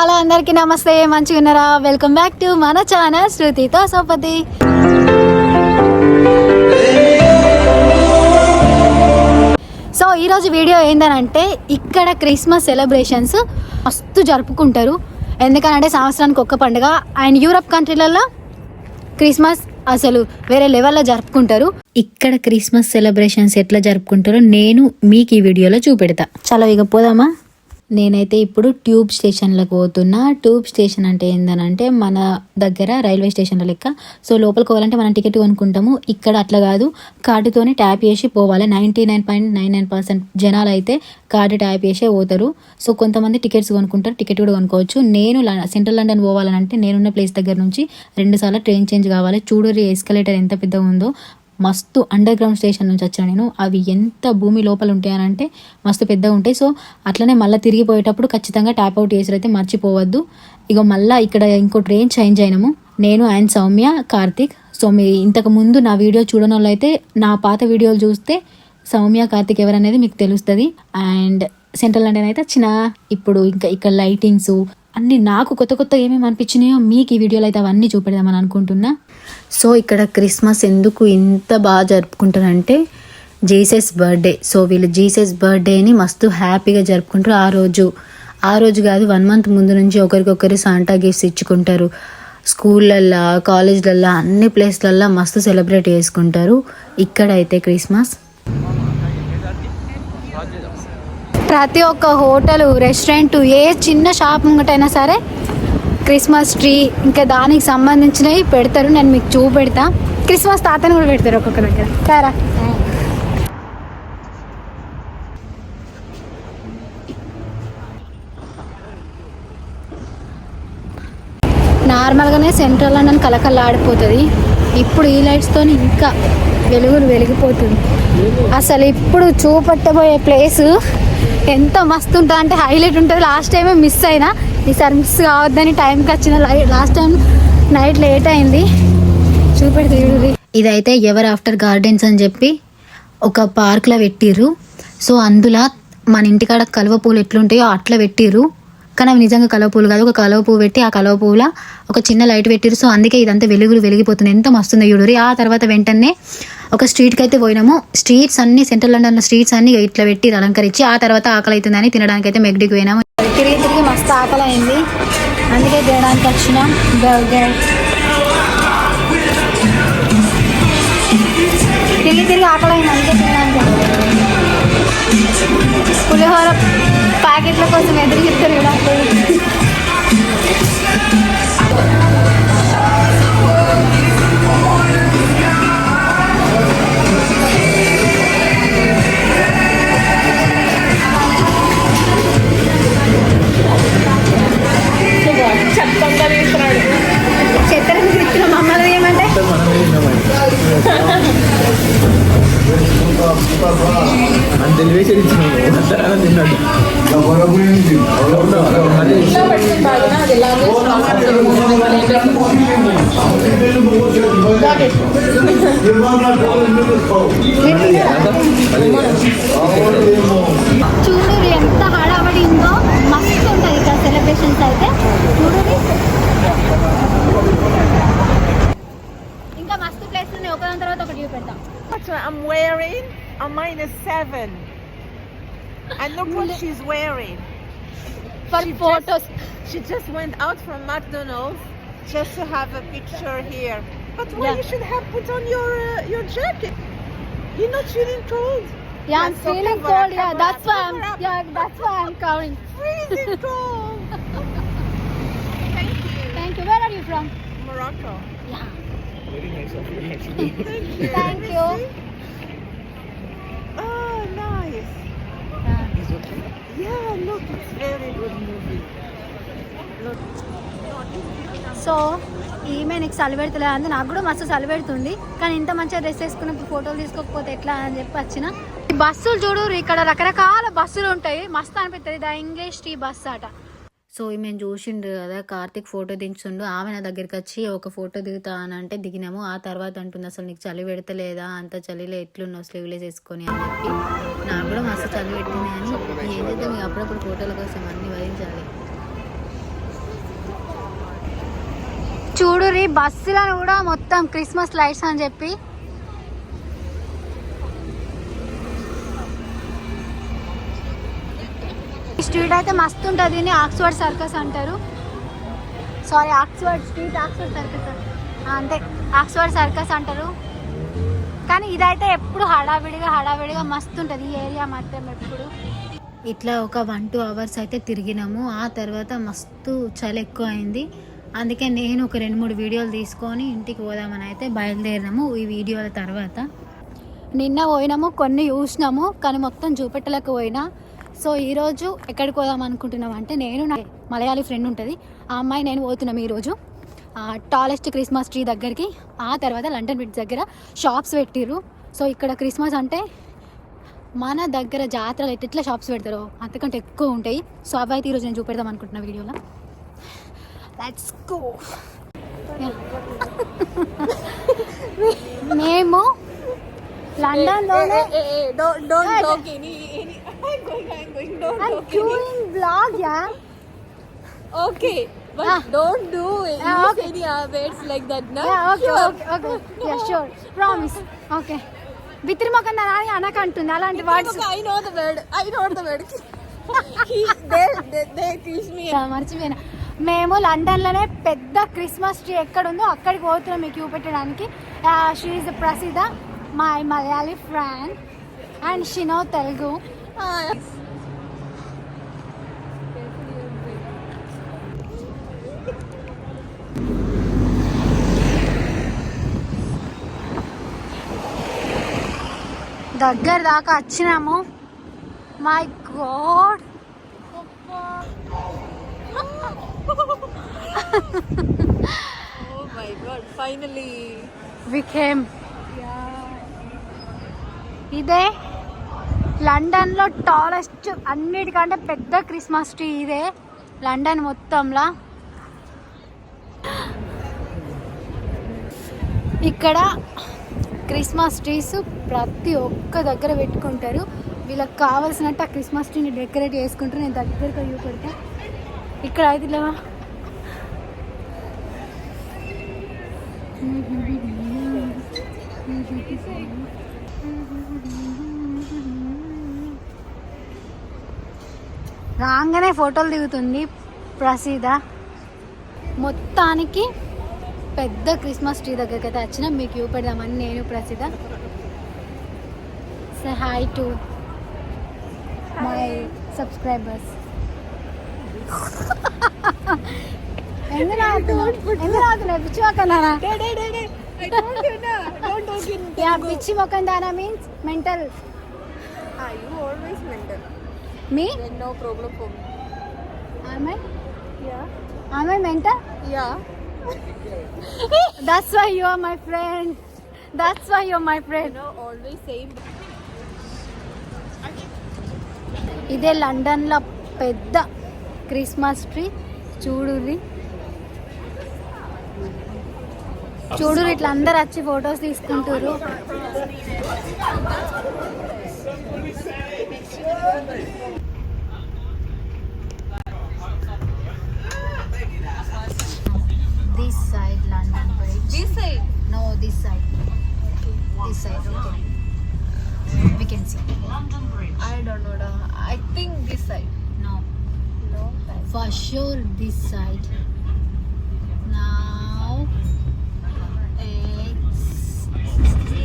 Hello అందరికీ నమస్తే, మంచిగా ఉన్నారా? వెల్కమ్ బ్యాక్ టు మన ఛానల్ శృతితో సోపతి. సో ఈరోజు వీడియో ఏంటంటే, ఇక్కడ క్రిస్మస్ సెలబ్రేషన్స్ మస్తు జరుపుకుంటారు. ఎందుకనంటే సంవత్సరానికి ఒక్క పండుగ. అండ్ యూరప్ కంట్రీలలో క్రిస్మస్ అసలు వేరే లెవెల్లో జరుపుకుంటారు. ఇక్కడ క్రిస్మస్ సెలబ్రేషన్స్ ఎట్లా జరుపుకుంటారో నేను మీకు ఈ వీడియోలో చూపెడతా. చాలా ఇక పోదామా? నేనైతే ఇప్పుడు ట్యూబ్ స్టేషన్లకు పోతున్నా. ట్యూబ్ స్టేషన్ అంటే ఏందనంటే మన దగ్గర రైల్వే స్టేషన్ల లెక్క. సో లోపలికి పోవాలంటే మనం టికెట్ కొనుక్కుంటాము. ఇక్కడ అట్లా కాదు, కార్డుతోనే ట్యాప్ చేసి పోవాలి. 99.99% జనాలు అయితే కార్డు ట్యాప్ చేసే పోతారు. సో కొంతమంది టికెట్స్ కొనుక్కుంటారు, టికెట్ కూడా కొనుక్కోవచ్చు. నేను సెంట్రల్ లండన్ పోవాలంటే నేనున్న ప్లేస్ దగ్గర నుంచి 2 సార్లు ట్రైన్ చేంజ్ కావాలి. చూడరి ఎస్కలేటర్ ఎంత పెద్దగా ఉందో. మస్తు అండర్ గ్రౌండ్ స్టేషన్ నుంచి వచ్చాను నేను. అవి ఎంత భూమి లోపల ఉంటాయనంటే మస్తు పెద్దగా ఉంటాయి. సో అట్లనే మళ్ళీ తిరిగిపోయేటప్పుడు ఖచ్చితంగా ట్యాప్ అవుట్ చేసి అయితే మర్చిపోవద్దు. ఇక మళ్ళీ ఇక్కడ ఇంకో ట్రైన్ చేంజ్ అయినాము, నేను అండ్ సౌమ్య, కార్తిక్. సో మీరు ఇంతకు ముందు నా వీడియో చూడని వాళ్ళు అయితే నా పాత వీడియోలు చూస్తే సౌమ్య, కార్తిక్ ఎవరనేది మీకు తెలుస్తుంది. అండ్ సెంట్రల్ లండన్ అయితే వచ్చిన ఇప్పుడు ఇంకా ఇక్కడ లైటింగ్స్ అన్ని నాకు కొత్త కొత్త ఏమేమి అనిపించినాయో మీకు ఈ వీడియోలో అయితే అవన్నీ చూపెడదామని అనుకుంటున్నా. సో ఇక్కడ క్రిస్మస్ ఎందుకు ఇంత బాగా జరుపుకుంటారంటే జీసస్ బర్త్డే. సో వీళ్ళు జీసస్ బర్త్డేని మస్తు హ్యాపీగా జరుపుకుంటారు. ఆ రోజు కాదు, 1 month ముందు నుంచి ఒకరికొకరు సాంటా గిఫ్ట్స్ ఇచ్చుకుంటారు. స్కూళ్ళల్లో, కాలేజ్లల్లో, అన్ని ప్లేస్లల్లో మస్తు సెలబ్రేట్ చేసుకుంటారు. ఇక్కడైతే క్రిస్మస్ ప్రతి ఒక్క హోటలు, రెస్టారెంట్, ఏ చిన్న షాప్ ముంగటైనా సరే క్రిస్మస్ ట్రీ ఇంకా దానికి సంబంధించినవి పెడతారు. నేను మీకు చూపెడతా. క్రిస్మస్ తాతని కూడా పెడతారు ఒక్కొక్క దగ్గర. సరే నార్మల్గానే సెంట్రల్ లండన్ కలకల్లాడిపోతుంది. ఇప్పుడు ఈ లైట్స్తో ఇంకా వెలిగిపోతుంది. అసలు ఇప్పుడు చూపెట్టబోయే ప్లేసు ఎంత మస్తు ఉంటుంది అంటే హైలైట్ ఉంటుంది. లాస్ట్ టైమే మిస్ అయినా, ఈసారి మిస్ కావద్దని టైంకి వచ్చిన. లాస్ట్ టైం నైట్ లేట్ అయింది. చూపెడితే ఇదైతే ఎవర్ ఆఫ్టర్ గార్డెన్స్ అని చెప్పి ఒక పార్క్లో పెట్టిర్రు. సో అందులో మన ఇంటికాడ కలువ పూలు ఎట్లుంటాయో అట్లా పెట్టిర్రు. కానీ అవి నిజంగా కలువ పూలు కాదు. ఒక కలువ పువ్వు పెట్టి ఆ కలువ పువ్వుల ఒక చిన్న లైట్ పెట్టిరు. సో అందుకే ఇదంతా వెలిగిపోతుంది. ఎంత మస్తుంది చూడరి. ఆ తర్వాత వెంటనే ఒక స్ట్రీట్కి అయితే పోయినాము. స్ట్రీట్స్ అన్ని సెంట్రల్ లండన్లో స్ట్రీట్స్ అన్ని ఇట్లా పెట్టి అలంకరించి ఆ తర్వాత ఆకలి అవుతుందని తినడానికి అయితే మెగ్డికి పోయినాము. తిరిగి మస్తు ఆకలి అయింది, అందుకే తినడానికి వచ్చినాం. తిరిగి ఆకలి అయింది, అందుకే తినడానికి. పులిహోర ప్యాకెట్ల కోసం ఎదురుగిస్తారు కదా. చక్కెర ఇచ్చిన మమ్మల్ని ఏమంటే చూడు ఎంత హడావడి ఉందో. మస్తు ఉంటుంది ఇక్కడ సెలబ్రేషన్స్ అయితే. చూడండి ఇంకా మస్తు ప్లేస్ ఉంది. ఒకదాని తర్వాత ఒకటి చూపెడతాం. I'm wearing a -7 and look what she's wearing for photos. She just went out from McDonald's just to have a picture here. But why you should have put on your jacket? You're not feeling cold? Yeah, I'm feeling cold. Yeah, that's why I'm covering. Freezing cold. Thank you. Where are you from? Morocco. Yeah. Very nice of you actually. Thank you. Oh, nice. Yeah, look, it's very good movie. Look. So ఈమె నీకు చలి పెడతలే అంది. నాకు కూడా మస్తు చలి పెడుతుంది. కానీ ఇంత మంచిగా డ్రెస్ వేసుకున్నప్పుడు ఫోటోలు తీసుకోకపోతే ఎట్లా అని చెప్పి వచ్చిన. బస్సులు చూడు, ఇక్కడ రకరకాల బస్సులు ఉంటాయి. మస్తు అనిపిస్తుంది. ద ఇంగ్లీష్ టీ బస్ అట. సో మేము చూసిండు కదా, కార్తిక్ ఫోటో దించుండు. ఆమె నా దగ్గరికి వచ్చి ఒక ఫోటో దిగుతా అని అంటే దిగినాము. ఆ తర్వాత అంటుంది, అసలు నీకు చలి పెడతలేదా, అంత చలిలో ఎట్లున్నావు స్లీవ్లెస్ వేసుకొని అని చెప్పి. నాకు కూడా మస్తు చలి పెట్టింది. కానీ ఏం చేద్దాం, అప్పుడప్పుడు ఫోటోల కోసం అన్ని భరించాలి. చూడురి బస్సులను కూడా మొత్తం క్రిస్మస్ లైట్స్ అని చెప్పి ఈ స్ట్రీట్ అయితే మస్తు ఉంటుంది. దీన్ని ఆక్స్ఫర్డ్ సర్కస్ అంటారు. Sorry Oxford street Oxford circus అంతే ఆక్స్ఫర్డ్ సర్కస్ అంటారు. కానీ ఇదైతే ఎప్పుడు హడావిడిగా మస్తు ఉంటుంది ఈ ఏరియా మాత్రం ఎప్పుడు. ఇట్లా ఒక 1-2 అవర్స్ అయితే తిరిగినాము. ఆ తర్వాత మస్తు చలి ఎక్కువ అయింది. అందుకే నేను ఒక 2-3 వీడియోలు తీసుకొని ఇంటికి పోదామని అయితే బయలుదేరినాము. ఈ వీడియోల తర్వాత నిన్న పోయినాము, కొన్ని చూసినాము కానీ మొత్తం చూపెట్టలేకపోయినా. సో ఈరోజు ఎక్కడికి పోదాం అనుకుంటున్నాం అంటే నేను నా మలయాళీ ఫ్రెండ్ ఉంటుంది, ఆ అమ్మాయి నేను పోతున్నాం ఈరోజు టాలెస్ట్ క్రిస్మస్ ట్రీ దగ్గరికి. ఆ తర్వాత లండన్ బ్రిడ్జ్ దగ్గర షాప్స్ పెట్టిర్రు. సో ఇక్కడ క్రిస్మస్ అంటే మన దగ్గర జాతరలు ఎట్లా షాప్స్ పెడతారో అంతకంటే ఎక్కువ ఉంటాయి. సో అవి అయితే ఈరోజు నేను చూపెడదాం అనుకుంటున్నా వీడియోలో. Let's go. మేము లండన్లోనే blog yeah Okay, but don't do it. Okay. Any words like that, no? Okay yeah sure promise. Okay విత్రిమొకందా అని అనకంటుంది అలాంటి words. I know the word. They teach me. మర్చిపోయినా. మేము లండన్లోనే పెద్ద క్రిస్మస్ ట్రీ ఎక్కడుందో అక్కడికి పోతున్నాం మీకు చూపెట్టడానికి. She is Prasiddha my Malayali friend and she know Telugu. దగ్గర దాకా వచ్చినాము. My God Oh my God! Finally. we came. ఇదే లండన్లో టాలెస్ట్ అన్నిటికంటే పెద్ద క్రిస్మస్ ట్రీ ఇదే లండన్ మొత్తంలో. ఇక్కడ క్రిస్మస్ ట్రీస్ ప్రతి ఒక్క దగ్గర పెట్టుకుంటారు. వీళ్ళకి కావాల్సినట్టు ఆ క్రిస్మస్ ట్రీని డెకరేట్ చేసుకుంటారు. నేను దగ్గరకు చూపెడతా. ఇక్కడ అయితే ఇలా రాగానే ఫోటోలు దిగుతుంది ప్రసిద్ధ. మొత్తానికి పెద్ద క్రిస్మస్ ట్రీ దగ్గరికి అయితే వచ్చిన మీకు చూపెడదామని నేను Prasiddha. Say hi to my subscribers. పిచ్చి మొక్కనా? పిచ్చి మొక్కందానా means mental. You always mental. మీ Then no problem for me. ఆమె Yeah. ఆమె mental. Yeah. That's why you are my friend. That's why you are my friend. You know, always same. ఇదే లండన్లో పెద్ద క్రిస్మస్ ట్రీ. చూడుర్రి ఇట్లా అందరు వచ్చి ఫొటోస్ తీసుకుంటారు. This side London Bridge. This side. No, this side. This side. Okay. We can see. I don't know. I think this side. No. No. For sure this side. Now it's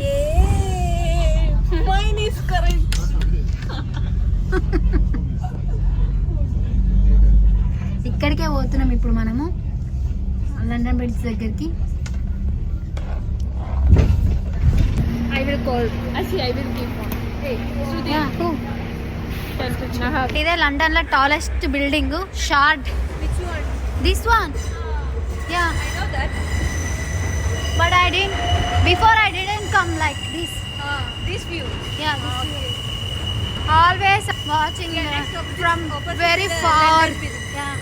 Yay! Mine is correct. ఇక్కడికే పోతున్నాం ఇప్పుడు మనము London bridge దగ్గరికి. I will call. Actually, I will give one. Hey, Shruti. ఇదే London లో tallest building షార్డ్. Which one? This one. Yeah I know that. But I didn't come like this. This view. Yeah, this Okay. always watching from very the far. London Bridge. Yeah.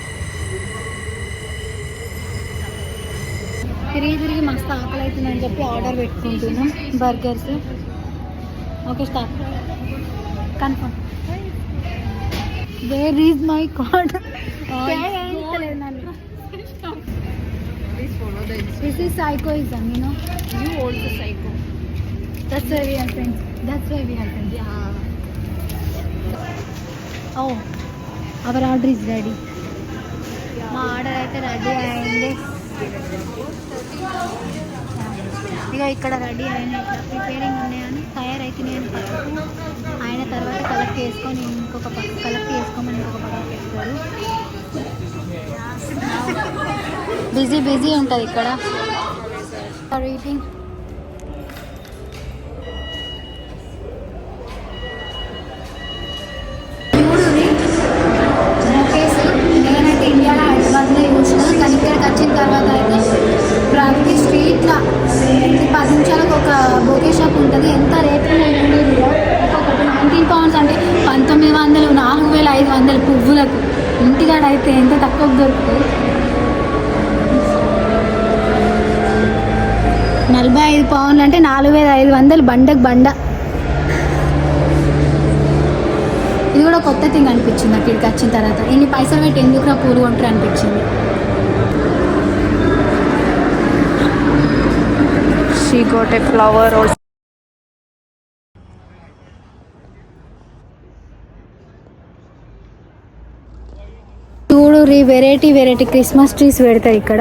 తిరిగి మస్తు ఆకలి అవుతుందని చెప్పి order పెట్టుకుంటున్నాం burgers. Okay start confirm. Where is my card? Please follow friends. This is psychoism, you know. You also psycho. That's why we are friends. That's why we are friends. Yeah. Oh, our order is ready. మా order అయితే ready అయింది. ఇక ఇక్కడ ready అయిన ఇట్లా preparing ఉన్నాయని తయారైతున్నాయని పక్కకు ఆయన తర్వాత కలెక్ట్ చేసుకొని ఇంకొక పక్క కలెక్ట్ చేసుకోమని ఇంకొక పక్క పెడతారు. బిజీ బిజీ ఉంటుంది ఇక్కడ. ఈటింగ్ నేనైతే ఇండియాలో హైదరాబాద్లో చూసిన, కానీ ఇక్కడికి వచ్చిన తర్వాత అయితే ప్రతి స్ట్రీట్లో 10 నిమిషాలకు ఒక బొకే షాప్ ఉంటుంది. ఎంత రేట్ ఒక్కొక్కటి 19 పౌండ్స్ అంటే 1900, 4500 పువ్వులకు. ఇంటికాడ అయితే ఎంత తక్కువ దొరుకుతుంది. 45 పౌండ్లు అంటే 4500 బండకు బండ. ఇది కూడా కొత్త థింగ్ అనిపించింది నాకు ఇక్కడికి వచ్చిన తర్వాత. ఇన్ని పైసలు పెట్టి ఎందుకు నా పూలు కొంటారు అనిపించింది. She got a flower or చూడు వెరైటీ క్రిస్మస్ ట్రీస్ పెడతారు ఇక్కడ.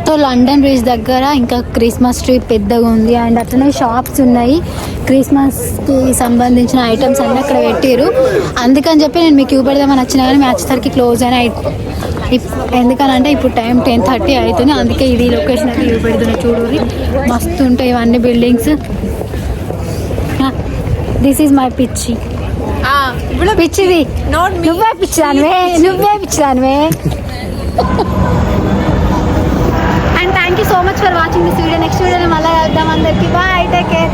సో లండన్ బ్రిడ్జ్ దగ్గర ఇంకా క్రిస్మస్ ట్రీ పెద్దగా ఉంది. అండ్ అట్లనే షాప్స్ ఉన్నాయి, క్రిస్మస్కి సంబంధించిన ఐటమ్స్ అన్నీ అక్కడ పెట్టారు. అందుకని చెప్పి నేను మీకు చూపెడదామని వచ్చిన, కానీ మ్యాచ్ సరికి క్లోజ్ అయినా. ఎందుకనంటే ఇప్పుడు టైం 10:30 అవుతుంది. అందుకే ఇది లొకేషన్ అయితే చూపెడుతుంది. చూడు మస్తు ఉంటాయి ఇవన్నీ బిల్డింగ్స్. దిస్ ఈజ్ మై పిచ్చి. పిచ్చిది నువ్వే పిచ్చిదానివే. And thank you so much for watching this video. Next వీడియోలో మళ్ళీ కలుద్దాం. అందరికీ బాయ్, టేక్ కేర్.